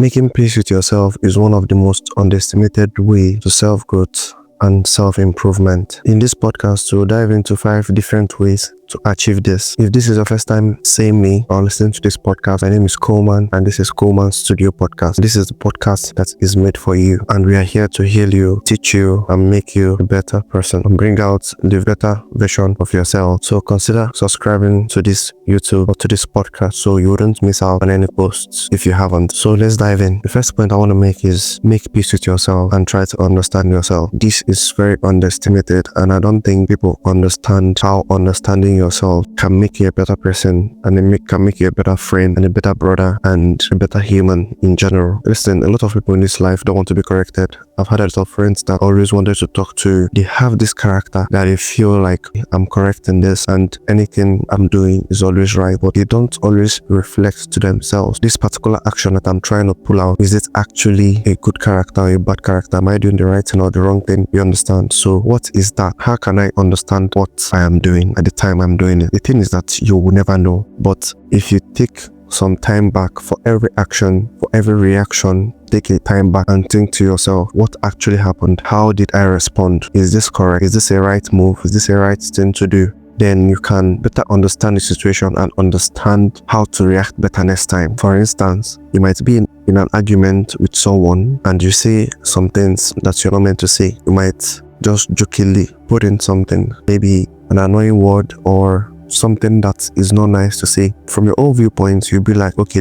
Making peace with yourself is one of the most underestimated ways to self-growth and self-improvement. In this podcast, we'll dive into 5 different ways to achieve this. If this is your first time seeing me or listening to this podcast, my name is Coleman and this is Coleman Studio Podcast. This is the podcast that is made for you, and we are here to heal you, teach you, and make you a better person and bring out the better version of yourself. So consider subscribing to this YouTube or to this podcast so you wouldn't miss out on any posts if you haven't. So let's dive in. The first point I want to make is make peace with yourself and try to understand yourself. This is very underestimated, and I don't think people understand how understanding yourself can make you a better person, and it can make you a better friend and a better brother and a better human in general. Listen, a lot of people in this life don't want to be corrected. I've had a lot of friends that always wanted to talk to. They have this character that they feel like I'm correct in this and anything I'm doing is always right, but they don't always reflect to themselves. This particular action that I'm trying to pull out, is it actually a good character or a bad character? Am I doing the right thing or the wrong thing? You understand? So what is that? How can I understand what I am doing at the time I'm doing it? The thing is that you will never know, but if you take some time back for every action, for every reaction, take a time back and think to yourself, what actually happened? How did I respond? Is this correct? Is this a right move? Is this a right thing to do? Then you can better understand the situation and understand how to react better next time. For instance, you might be in an argument with someone and you say some things that you're not meant to say. You might just jokingly put in something, maybe an annoying word or something that is not nice to say. From your own viewpoint, you'll be like, okay,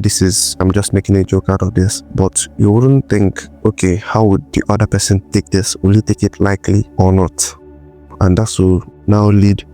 I'm just making a joke out of this. But you wouldn't think, okay, how would the other person take this? Will he take it lightly or not? And that will now lead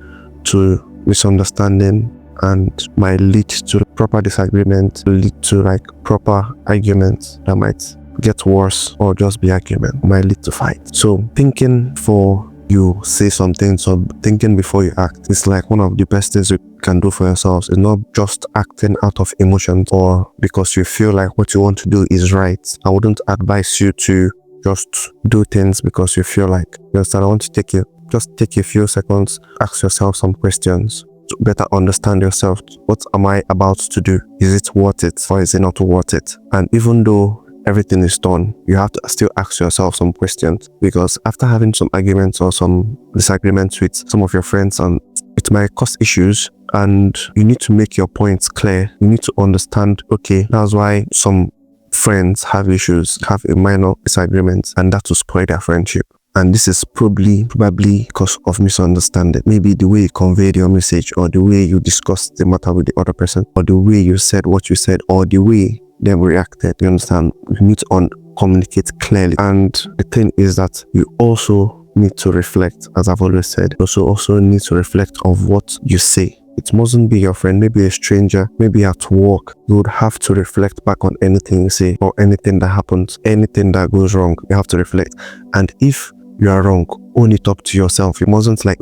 to misunderstanding and might lead to proper disagreement, lead to proper arguments that might get worse or just be argument, might lead to fight. So thinking before you say something, so thinking before you act is like one of the best things you can do for yourselves. It's not just acting out of emotions or because you feel like what you want to do is right. I wouldn't advise you to just do things because you feel like, you understand, I want to just take a few seconds, ask yourself some questions to better understand yourself. What am I about to do? Is it worth it or is it not worth it? And even though everything is done, you have to still ask yourself some questions, because after having some arguments or some disagreements with some of your friends, and it might cause issues, and you need to make your points clear. You need to understand, okay, that's why some friends have issues, have a minor disagreement, and that will spoil their friendship. And this is probably because of misunderstanding. Maybe the way you conveyed your message, or the way you discussed the matter with the other person, or the way you said what you said, or the way they reacted. You understand? You need to communicate clearly. And the thing is that you also need to reflect, as I've always said. You also need to reflect of what you say. It mustn't be your friend, maybe a stranger, maybe at work. You would have to reflect back on anything you say or anything that happens, anything that goes wrong. You have to reflect. And if you are wrong, own it up to yourself. You mustn't say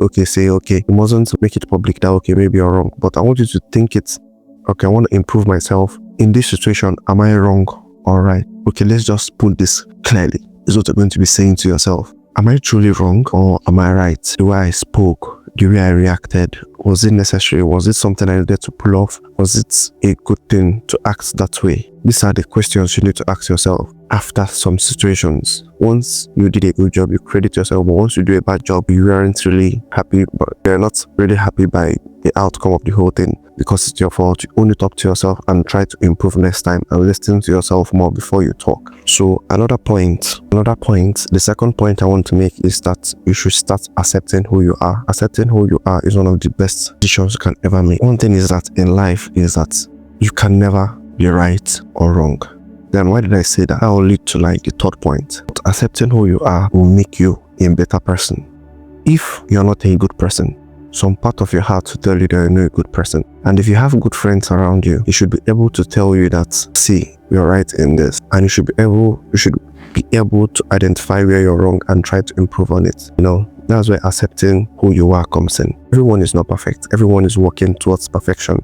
okay. You mustn't make it public that, okay, maybe you're wrong. But I want you to think it, okay, I want to improve myself. In this situation, am I wrong or right? Okay, let's just put this clearly. This is what you're going to be saying to yourself. Am I truly wrong or am I right? The way I spoke, the way I reacted, was it necessary? Was it something I needed to pull off? Was it a good thing to act that way? These are the questions you need to ask yourself after some situations. Once you did a good job, you credit yourself, but once you do a bad job, you aren't really happy, but you're not really happy by the outcome of the whole thing because it's your fault. You own it up to yourself and try to improve next time and listen to yourself more before you talk. So another point, the second point I want to make is that you should start accepting who you are. Accepting who you are is one of the best decisions you can ever make. One thing is that in life is that you can never be right or wrong. Then why did I say that? That will lead to the third point. But accepting who you are will make you a better person. If you're not a good person, some part of your heart will tell you that you're not a good person. And if you have good friends around you, you should be able to tell you that, see, you're right in this. And you should be able to identify where you're wrong and try to improve on it. That's where accepting who you are comes in. Everyone is not perfect. Everyone is working towards perfection.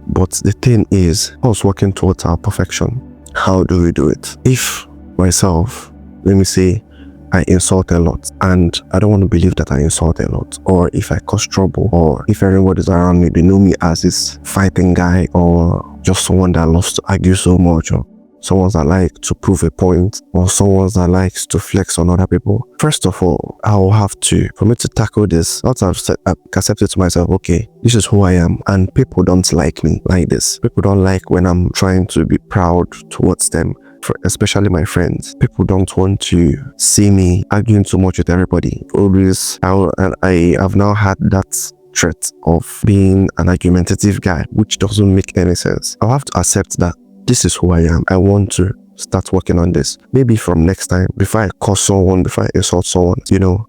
But the thing is, us working towards our perfection, how do we do it? If myself, let me say, I insult a lot and I don't want to believe that I insult a lot, or if I cause trouble, or if everybody's around me, they know me as this fighting guy or just someone that loves to argue so much, or someone that likes to prove a point, or someone that likes to flex on other people. First of all, I'll have to, for me to tackle this, I've accepted to myself, okay, this is who I am, and people don't like me like this. People don't like when I'm trying to be proud towards them, especially my friends. People don't want to see me arguing too much with everybody. Always, I have now had that trait of being an argumentative guy, which doesn't make any sense. I'll have to accept that this is who I am. I want to start working on this. Maybe from next time, before I curse someone, before I insult someone,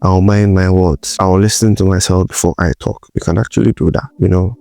I'll mind my words. I'll listen to myself before I talk. You can actually do that.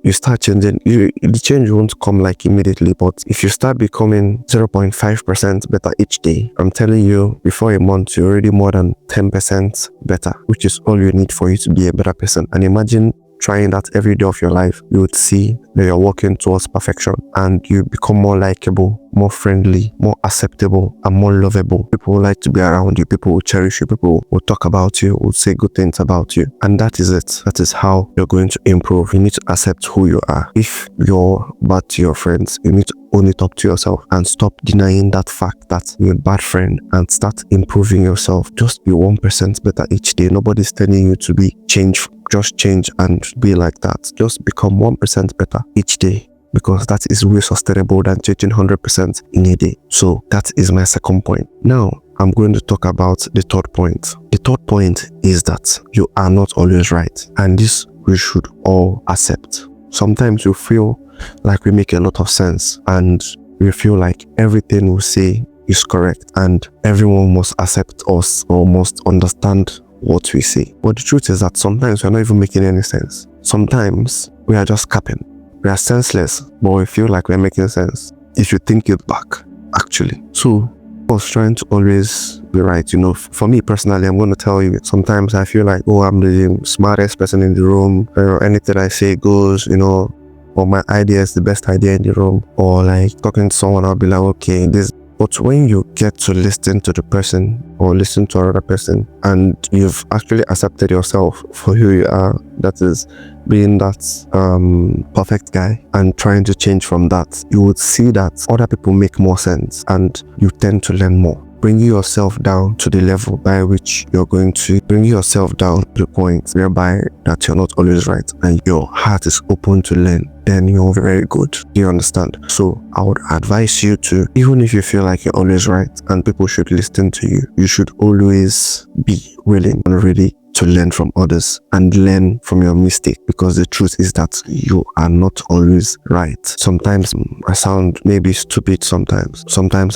You start changing. The change won't come like immediately, but if you start becoming 0.5% better each day, I'm telling you, before a month, you're already more than 10% better, which is all you need for you to be a better person. And imagine trying that every day of your life. You would see that you're working towards perfection, and you become more likable, more friendly, more acceptable, and more lovable. People will like to be around you. People will cherish you. People will talk about you, will say good things about you. And that is it. That is how you're going to improve. You need to accept who you are. If you're bad to your friends, you need to own it up to yourself and stop denying that fact that you're a bad friend, and start improving yourself. Just be 1% better each day. Nobody's telling you to be changed. Just change and be like that. Just become 1% better each day, because that is way sustainable than changing 100% in a day. So that is my second point. Now I'm going to talk about the third point. The third point is that you are not always right, and this we should all accept. Sometimes you feel like we make a lot of sense, and we feel like everything we say is correct, and everyone must accept us or must understand what we say. But the truth is that sometimes we're not even making any sense. Sometimes we are just capping. We are senseless, but we feel like we're making sense if you think it back, actually. So I was trying to always be right. For me personally, I'm going to tell you, sometimes I feel like, I'm the smartest person in the room, or anything I say goes, or my idea is the best idea in the room, or like talking to someone, I'll be like, okay, this. But when you get to listen to the person or listen to another person, and you've actually accepted yourself for who you are, that is being that perfect guy, and trying to change from that, you would see that other people make more sense, and you tend to learn more. Bring yourself down to the level by which you're going to bring yourself down to the point whereby that you're not always right and your heart is open to learn. Then you're very good. Do you understand? So I would advise you to, even if you feel like you're always right and people should listen to you, you should always be willing and ready to learn from others and learn from your mistake, because the truth is that you are not always right. Sometimes I sound maybe stupid, sometimes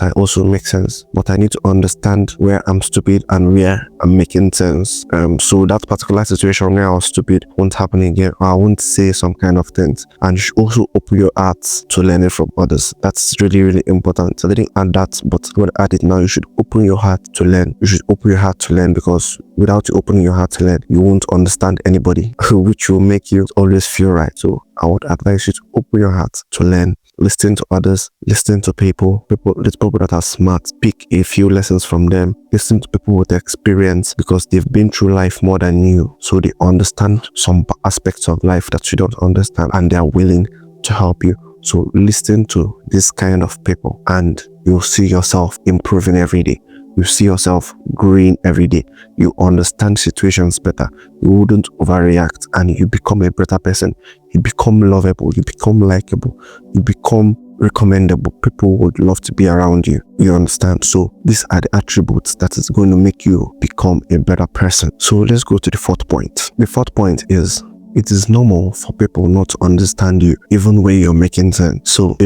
I also make sense, but I need to understand where I'm stupid and where I'm making sense. So that particular situation where I was stupid won't happen again, or I won't say some kind of things. And you should also open your heart to learn it from others. That's really, really important. So I didn't add that, but I'm going to add it now. You should open your heart to learn. You should open your heart to learn, because without you opening your heart to learn, you won't understand anybody, which will make you always feel right. So I would advise you to open your heart to learn. Listen to others, listen to people that are smart. Pick a few lessons from them. Listen to people with experience, because they've been through life more than you, so they understand some aspects of life that you don't understand, and they are willing to help you. So listen to this kind of people, and you'll see yourself improving every day. You see yourself growing every day. You understand situations better. You wouldn't overreact, and you become a better person. You become lovable. You become likable. You become recommendable. People would love to be around you. You understand? So these are the attributes that is going to make you become a better person. So let's go to the fourth point. The fourth point is, it is normal for people not to understand you, even when you're making sense. So,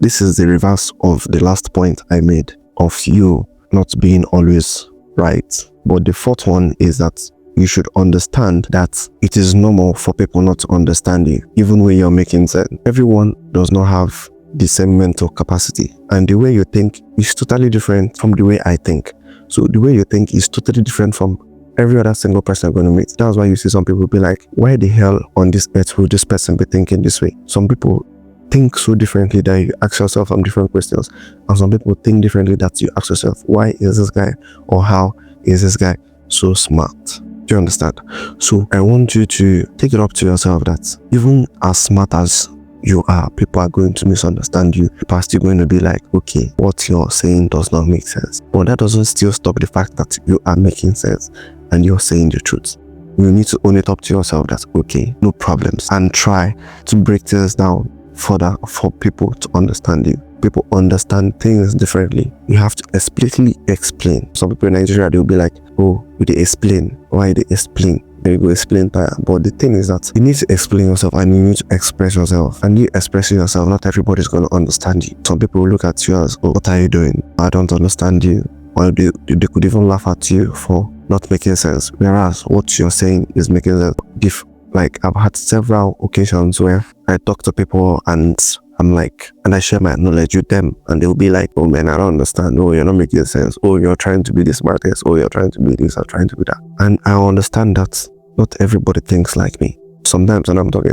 this is the reverse of the last point I made of you not being always right. But the fourth one is that you should understand that it is normal for people not to understand you, even when you're making sense. Everyone does not have the same mental capacity, and the way you think is totally different from the way I think. So the way you think is totally different from every other single person you're going to meet. That's why you see some people be like, why the hell on this earth will this person be thinking this way? Some people think so differently that you ask yourself some different questions, and some people think differently that you ask yourself, why is this guy, or how is this guy so smart? Do you understand? So I want you to take it up to yourself that even as smart as you are, people are going to misunderstand you. People are still going to be like, okay, what you're saying does not make sense. But that doesn't still stop the fact that you are making sense and you're saying the truth. You need to own it up to yourself that, okay, no problems, and try to break things down further for people to understand you. People understand things differently. You have to explicitly explain. Some people in Nigeria, they'll be like, oh, they explain. Why they explain? They go explain tire. But the thing is that you need to explain yourself and you need to express yourself. And you expressing yourself, not everybody's going to understand you. Some people will look at you as, oh, what are you doing? I don't understand you. Or they could even laugh at you for not making sense. Whereas what you're saying is making sense. Like, I've had several occasions where I talk to people and I'm like, and I share my knowledge with them, and they'll be like, oh man, I don't understand. Oh, you're not making sense. Oh, you're trying to be the smartest. Oh, you're trying to be this or trying to be that. And I understand that not everybody thinks like me. Sometimes when I'm talking,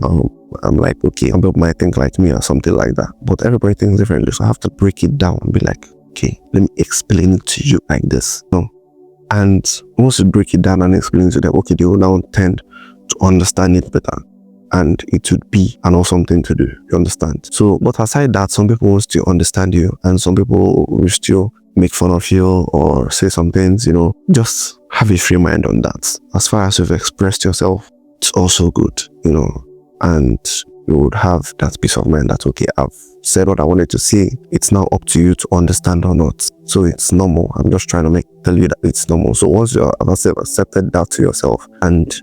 I'm like, okay, some people might think like me or something like that. But everybody thinks differently. So I have to break it down and be like, okay, let me explain it to you like this. No. And once you break it down and explain it to them, okay, they will now tend to understand it better. And it would be an awesome thing to do, you understand? So, but aside that, some people will still understand you and some people will still make fun of you or say some things, just have a free mind on that. As far as you've expressed yourself, it's also good, and you would have that peace of mind that, okay, I've said what I wanted to say. It's now up to you to understand or not. So it's normal. I'm just trying to tell you that it's normal. So once you have accepted that to yourself and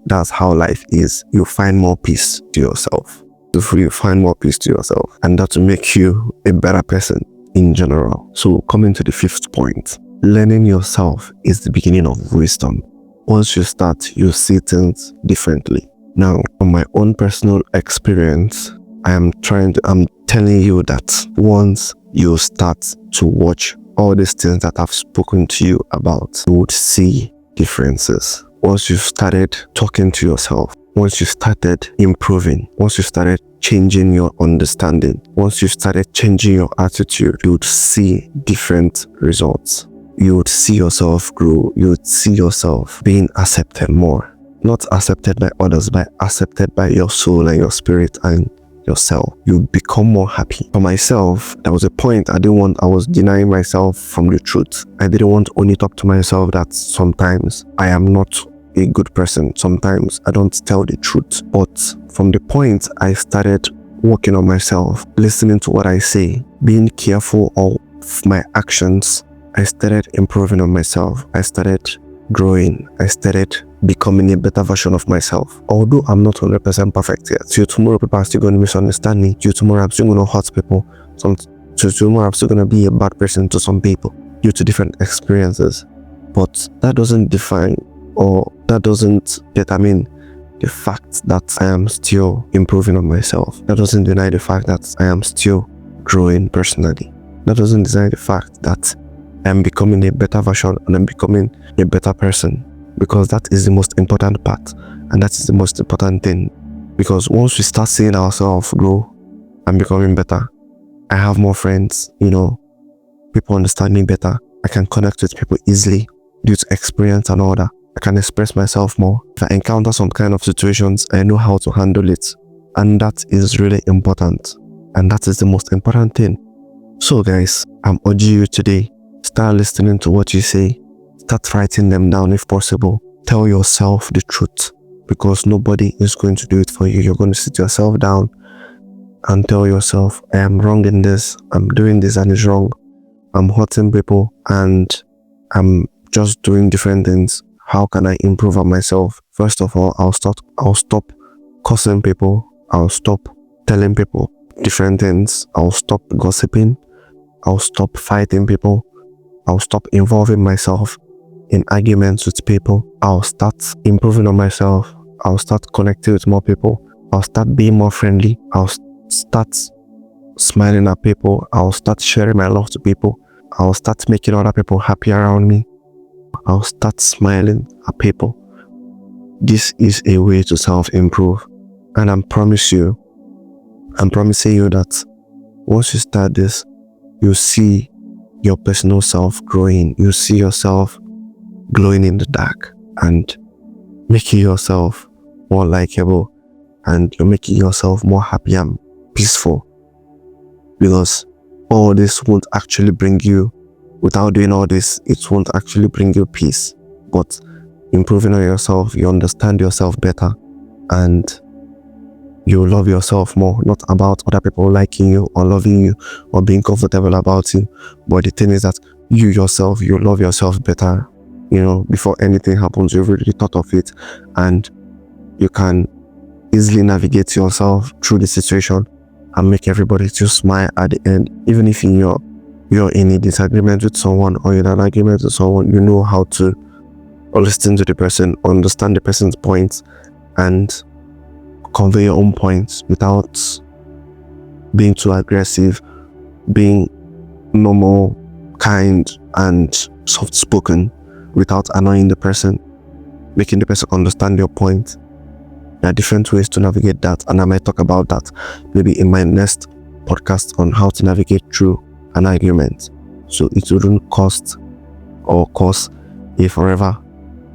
that's how life is, you find more peace to yourself. You find more peace to yourself, and that will make you a better person in general. So coming to the fifth point, learning yourself is the beginning of wisdom. Once you start, you see things differently. Now, from my own personal experience, I'm telling you that once you start to watch all these things that I've spoken to you about, you would see differences. Once you started talking to yourself, once you started improving, once you started changing your understanding, once you started changing your attitude, you would see different results. You would see yourself grow. You would see yourself being accepted more. Not accepted by others, but accepted by your soul and your spirit and yourself. You become more happy. For myself, there was a point I was denying myself from the truth. I didn't want to own it up to myself that sometimes I am not a good person. Sometimes I don't tell the truth. But from the point I started working on myself, listening to what I say, being careful of my actions, I started improving on myself. I started growing. I started becoming a better version of myself. Although I'm not 100% perfect yet. So tomorrow people are still going to misunderstand me. Tomorrow I'm still going to hurt people. Tomorrow I'm still going to be a bad person to some people due to different experiences. But that doesn't define or that doesn't determine the fact that I am still improving on myself. That doesn't deny the fact that I am still growing personally. That doesn't deny the fact that I am becoming a better version and I'm becoming a better person, because that is the most important part and that is the most important thing. Because once we start seeing ourselves grow and becoming better, I have more friends, people understand me better. I can connect with people easily due to experience and all that. I can express myself more. If I encounter some kind of situations, I know how to handle it. And that is really important. And that is the most important thing. So guys, I'm urging you today, start listening to what you say. Start writing them down if possible. Tell yourself the truth, because nobody is going to do it for you. You're going to sit yourself down and tell yourself, I am wrong in this. I'm doing this and it's wrong. I'm hurting people and I'm just doing different things. How can I improve on myself? First of all, I'll stop cursing people. I'll stop telling people different things. I'll stop gossiping. I'll stop fighting people. I'll stop involving myself in arguments with people. I'll start improving on myself. I'll start connecting with more people. I'll start being more friendly. I'll start smiling at people. I'll start sharing my love to people. I'll start making other people happy around me. I'll start smiling at people. This is a way to self-improve. And I'm promising you that once you start this, you'll see your personal self growing. You see yourself glowing in the dark and making yourself more likable, and you're making yourself more happy and peaceful, because all this won't actually bring you, without doing all this, it won't actually bring you peace. But improving on yourself, you understand yourself better, and you love yourself more. Not about other people liking you or loving you or being comfortable about you, but the thing is that you yourself, you love yourself better. Before anything happens, you've already thought of it, and you can easily navigate yourself through the situation and make everybody to smile at the end. Even if you're in a disagreement with someone or in an argument with someone, you know how to listen to the person, understand the person's points, and convey your own points without being too aggressive, being normal, kind, and soft-spoken, without annoying the person, making the person understand your point. There are different ways to navigate that, and I might talk about that maybe in my next podcast on how to navigate through an argument, so it wouldn't cause a forever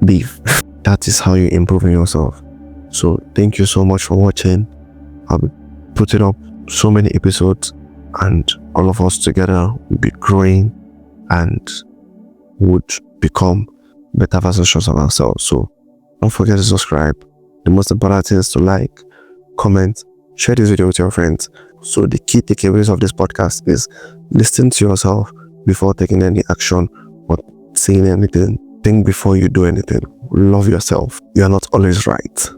beef. That is how you improve on yourself. So thank you so much for watching. I'll be putting up so many episodes, and all of us together will be growing and would become better versions of ourselves. So don't forget to subscribe. The most important thing is to like, comment, share this video with your friends. So the key takeaways of this podcast is listen to yourself before taking any action or saying anything. Think before you do anything. Love yourself. You are not always right.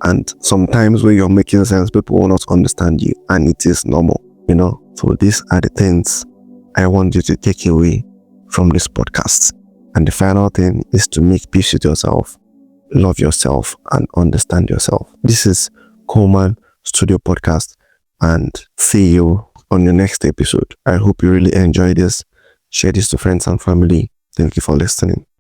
And sometimes when you're making sense, people will not understand you, and it is normal, So these are the things I want you to take away from this podcast. And the final thing is to make peace with yourself, love yourself, and understand yourself. This is Coleman Studio Podcast, and see you on your next episode. I hope you really enjoy this. Share this to friends and family. Thank you for listening.